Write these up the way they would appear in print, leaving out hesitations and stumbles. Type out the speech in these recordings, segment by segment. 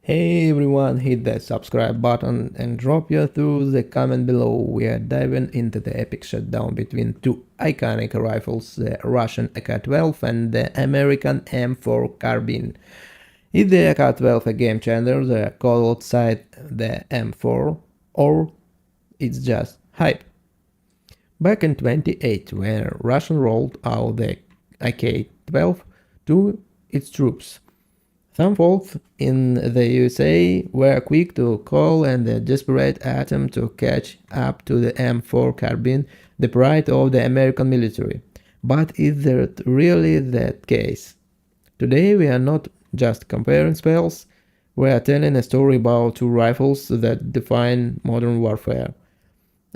Hey everyone, hit that subscribe button and drop your through the comment below. We are diving into the epic showdown between two iconic rifles, the Russian AK-12 and the American M4 carbine. Is the AK-12 a game changer, the call outside the M4, or it's just hype? Back in 2008, when Russia rolled out the AK-12 to its troops, some folks in the USA were quick to call and a desperate attempt to catch up to the M4 carbine, the pride of the American military. But is that really that case? Today we are not just comparing spells, we are telling a story about two rifles that define modern warfare.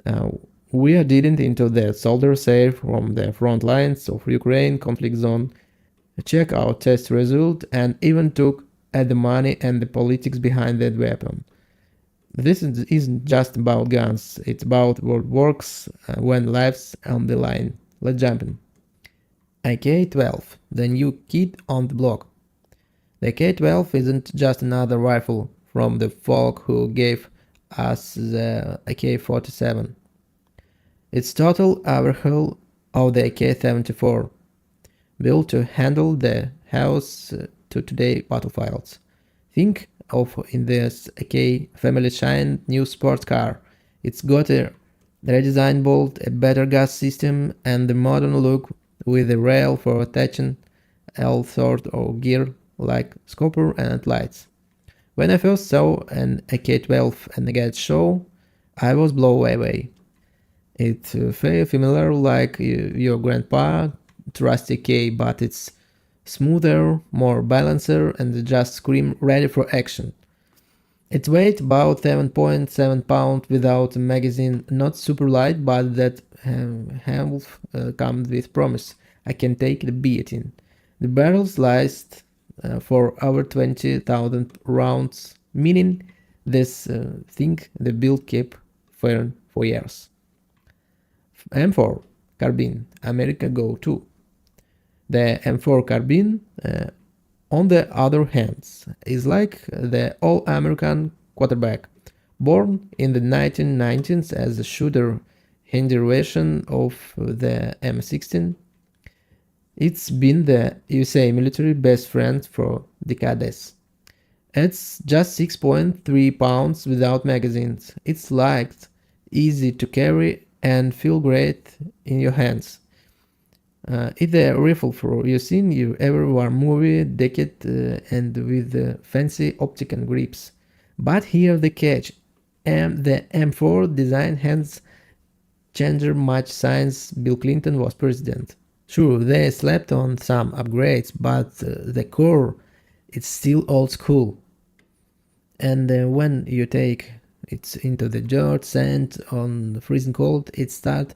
Uh, we are digging into the soldiers saved from the front lines of Ukraine conflict zone, check out test result, and even took at the money and the politics behind that weapon. This isn't just about guns, it's about what works when life's on the line. Let's jump in. AK-12, the new kid on the block. The AK-12 isn't just another rifle from the folk who gave us the AK-47. It's total overhaul of the AK-74, built to handle the house to today battlefields. Think of in this AK family shine new sports car. It's got a redesigned bolt, a better gas system, and the modern look with a rail for attaching all sort of gear like scoper and lights. When I first saw an AK-12 at the Gas show, I was blown away. It's very familiar like your grandpa trusty K, but it's smoother, more balancer, and just scream ready for action. Its weight about 7.7 pounds without a magazine, not super light, but that handle comes with promise. I can take the beating. The barrels last for over 20,000 rounds, meaning this thing the build keep for years. M4 carbine, America Go 2. The M4 carbine, on the other hand, is like the all-American quarterback, born in the 1990s as a shooter derivation of the M16. It's been the USA military best friend for decades. It's just 6.3 pounds without magazines. It's light, easy to carry, and feel great in your hands. It's a rifle for you seen you ever war movie decked and with fancy optic and grips. But here the catch, the M4 design has changed much since Bill Clinton was president. Sure, they slapped on some upgrades, but the core, it's still old school. And when you take it into the dirt, sand, on the freezing cold, it starts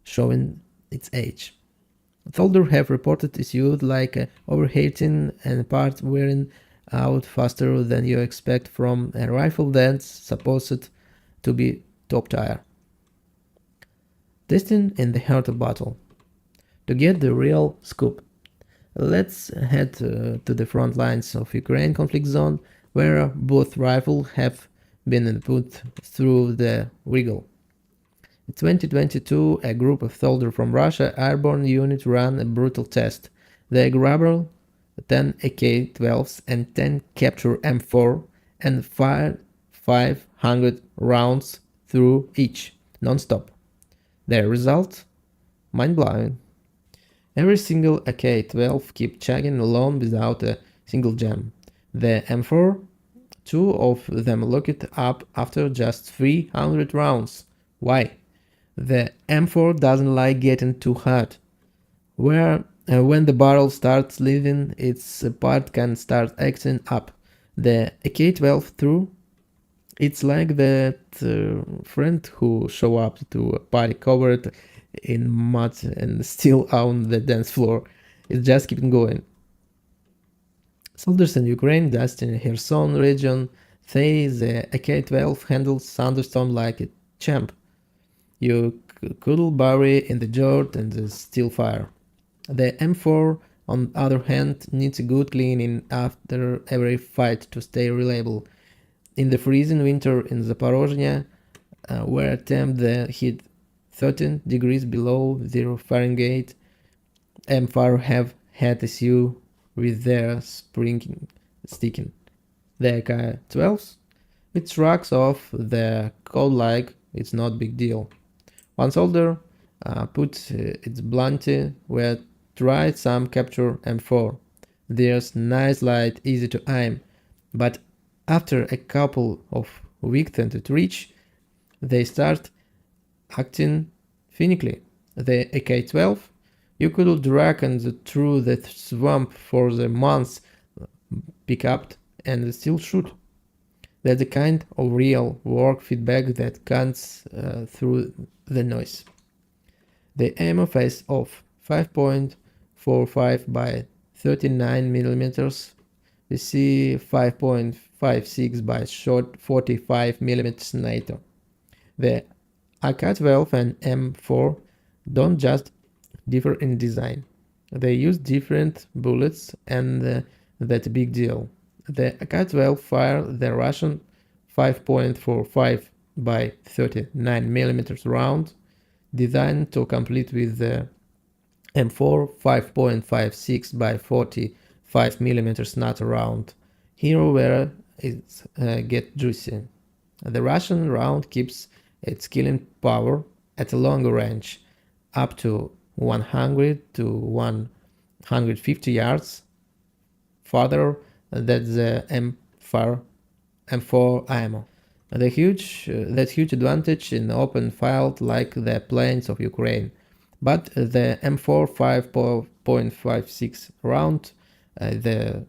showing its age. Soldiers have reported issues like overheating and parts wearing out faster than you expect from a rifle that's supposed to be top tier. Testing in the heart of battle. To get the real scoop, let's head to the front lines of Ukraine conflict zone, where both rifles have been put through the wriggle. In 2022, a group of soldiers from Russia airborne unit ran a brutal test. They grabbed 10 AK-12s and 10 Capture M4 and fired 500 rounds through each, non-stop. The result? Mind-blowing. Every single AK-12 kept chugging along without a single jam. The M4, two of them locked up after just 300 rounds. Why? The M4 doesn't like getting too hot. When the barrel starts leaving, its part can start acting up. The AK-12 through, it's like that friend who show up to a party covered in mud and still on the dance floor. It's just keeping going. Soldiers in Ukraine, just in Kherson region, say the AK-12 handles thunderstorm like a champ. You could bury in the dirt and still fire. The M4, on the other hand, needs a good cleaning after every fight to stay reliable. In the freezing winter in Zaporozhye, where temp hit 13 degrees below 0 Fahrenheit, M4 have had issue with their spring sticking. The AK-12s, it shrugs off the cold like it's not big deal. One soldier put its bluntly where tried some capture M4. There's nice light, easy to aim, but after a couple of weeks at reach, they start acting finicky. The AK-12, you could drag through the swamp for the months, pick up and still shoot. That's the kind of real work feedback that comes through the noise. The ammo face of 5.45 by 39 millimeters. We see 5.56 by short 45 millimeters NATO. The AK-12 and M4 don't just differ in design. They use different bullets, and that's a big deal. The AK-12 fire the Russian 5.45 by 39 millimeters round, designed to compete with the M4 5.56 by 45 millimeters NATO round. Here where it gets juicy. The Russian round keeps its killing power at a longer range, up to 100 to 150 yards farther than the M4 ammo. That huge advantage in open field like the plains of Ukraine. But the M4 5.56 round, the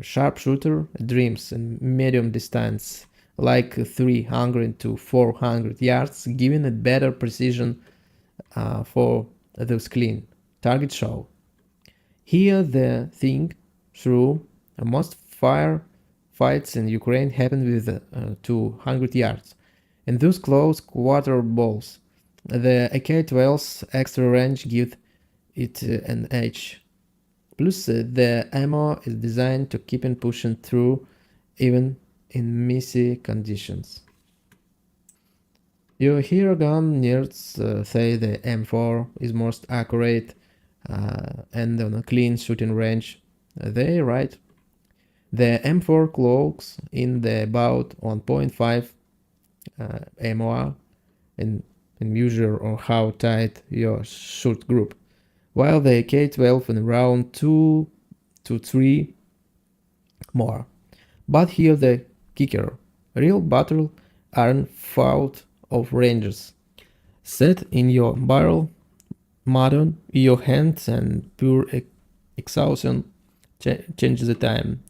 sharpshooter dreams in medium distance, like 300 to 400 yards, giving it better precision for those clean target show. Here the thing through most fights in Ukraine happen with 200 yards. In those close quarter balls, the AK-12's extra range gives it an edge. Plus, the ammo is designed to keep on pushing through even in messy conditions. You hear gun nerds say the M4 is most accurate and on a clean shooting range. They're right. The M4 clocks in the about 1.5 MOR in measure on how tight your shoot group, while the AK-12 in around 2 to 3 more. But here the kicker: real battle aren't fought of ranges. Set in your barrel, mud your hands, and pure exhaustion changes the time.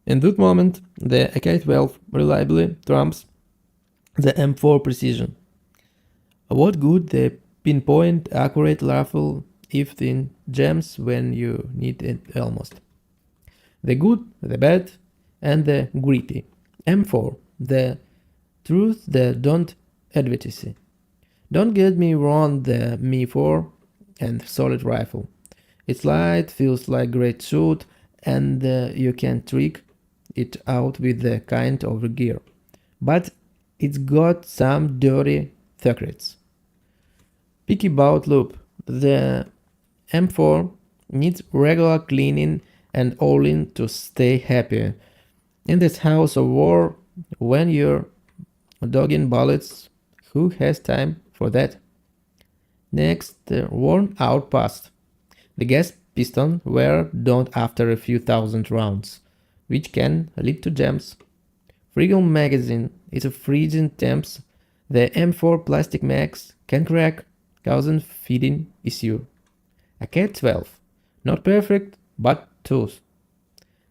In that moment, the AK-12 reliably trumps the M4 precision. What good the pinpoint accurate rifle if in jams when you need it almost? The good, the bad, and the gritty. M4, the truth that don't advertise. Don't get me wrong, the Me4 and solid rifle. It's light, feels like great shoot, and you can trick it out with the kind of gear. But it's got some dirty secrets. Picky about loop. The M4 needs regular cleaning and oiling to stay happy. In this house of war, when you're dodging bullets, who has time for that? Next, the worn out past. The gas piston wear down after a few thousand rounds, which can lead to jams. Friggle magazine is a freezing temps. The M4 plastic mags can crack, causing feeding issue. A AK-12, not perfect, but tooth.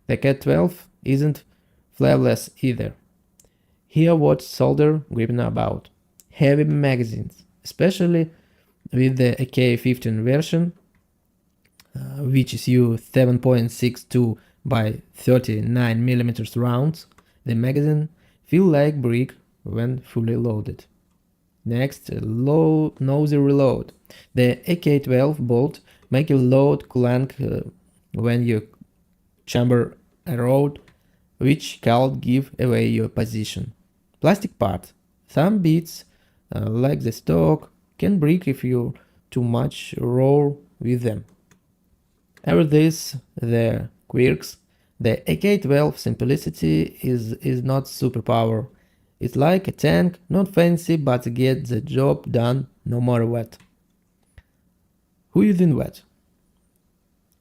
The AK-12 isn't flapless either. Here what soldier gripping about. Heavy magazines, especially with the AK-15 version, which is used 7.62 by 39 millimeters rounds. The magazine feel like brick when fully loaded. Next, low nosy reload. The AK-12 bolt make a load clank when you chamber a road, which can't give away your position. Plastic part. Some bits, like the stock, can break if you too much roll with them. Over this, the quirks. The AK-12 simplicity is not superpower. It's like a tank, not fancy, but gets the job done no matter what. Who using what?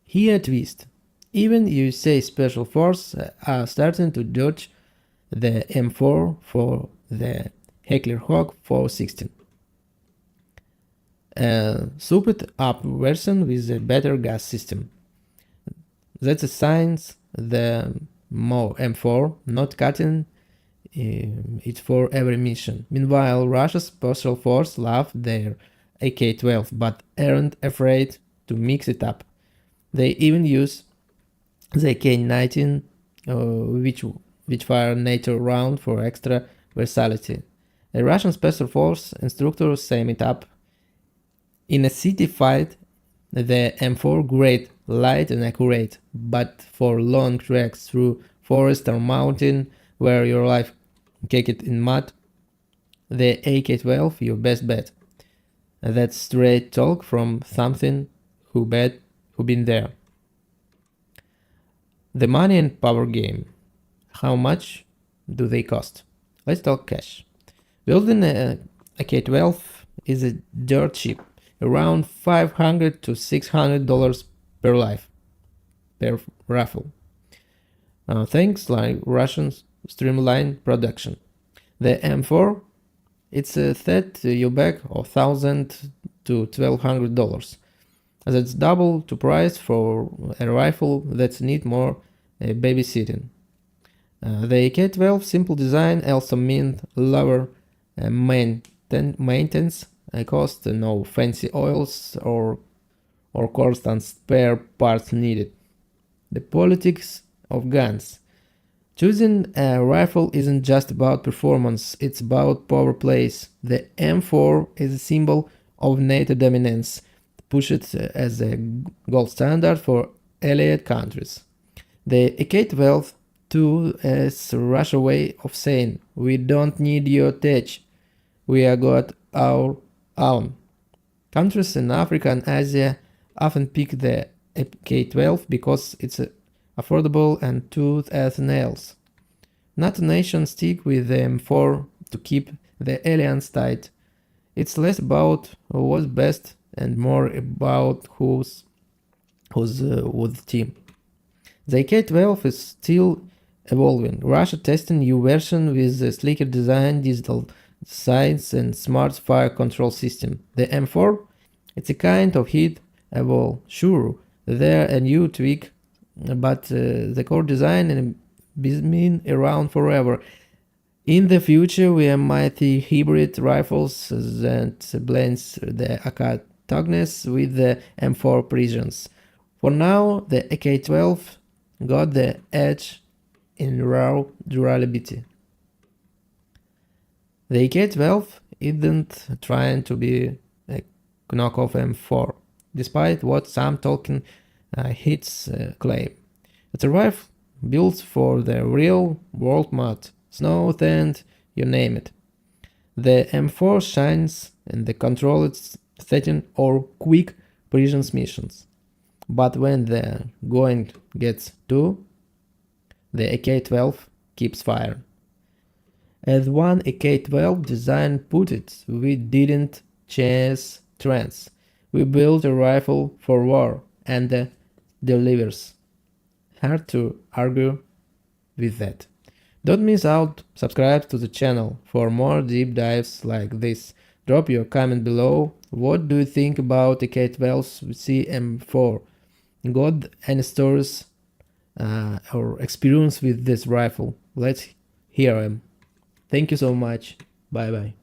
Here a twist. Even USA Special Forces are starting to dodge the M4 for the Heckler Hawk 416. A souped up version with a better gas system. That's a signs the M4 not cutting it for every mission. Meanwhile, Russia's Special Force love their AK-12 but aren't afraid to mix it up. They even use the AK-19, which fire NATO round for extra versatility. A Russian Special Force instructor sum it up. In a city fight, the M4 great, light and accurate, but for long treks through forest or mountain where your life caked in mud, the AK-12 your best bet. That's straight talk from something who been there. The money and power game. How much do they cost? Let's talk cash. Building a AK-12 is a dirt cheap, around $500 to $600 per rifle. Thanks like Russians streamline production. The M4, it's a set you back of $1,000 to $1,200. That's double to price for a rifle that need more babysitting. The AK-12 simple design also means lower maintenance cost, no fancy oils or constant spare parts needed. The politics of guns. Choosing a rifle isn't just about performance, it's about power plays. The M4 is a symbol of NATO dominance, pushed as a gold standard for allied countries. The AK-12 too is Russia's way of saying, we don't need your tech, we have got our own. Countries in Africa and Asia often pick the AK-12 because it's affordable and tooth as nails. NATO nations stick with the M4 to keep the alliance tight. It's less about what's best and more about who's with the team. The AK-12 is still evolving. Russia testing new version with a sleeker design, digital sights and smart fire control system. The M4, it's a kind of hit evolve. Sure, there a new tweak, but the core design and been around forever. In the future, we might see hybrid rifles that blends the AK toughness with the M4 precision. For now, the AK-12 got the edge in raw durability. The AK-12 isn't trying to be a knockoff M4, despite what some talking hits claim. It's a rifle built for the real world mud, snow, sand, you name it. The M4 shines in the controlled setting or quick precision missions. But when the going gets too, the AK-12 keeps firing. As one AK-12 design put it, we didn't chase trends. We built a rifle for war and delivers. Hard to argue with that. Don't miss out, subscribe to the channel for more deep dives like this. Drop your comment below. What do you think about AK-12 CM4? Got any stories or experience with this rifle? Let's hear them. Thank you so much. Bye bye.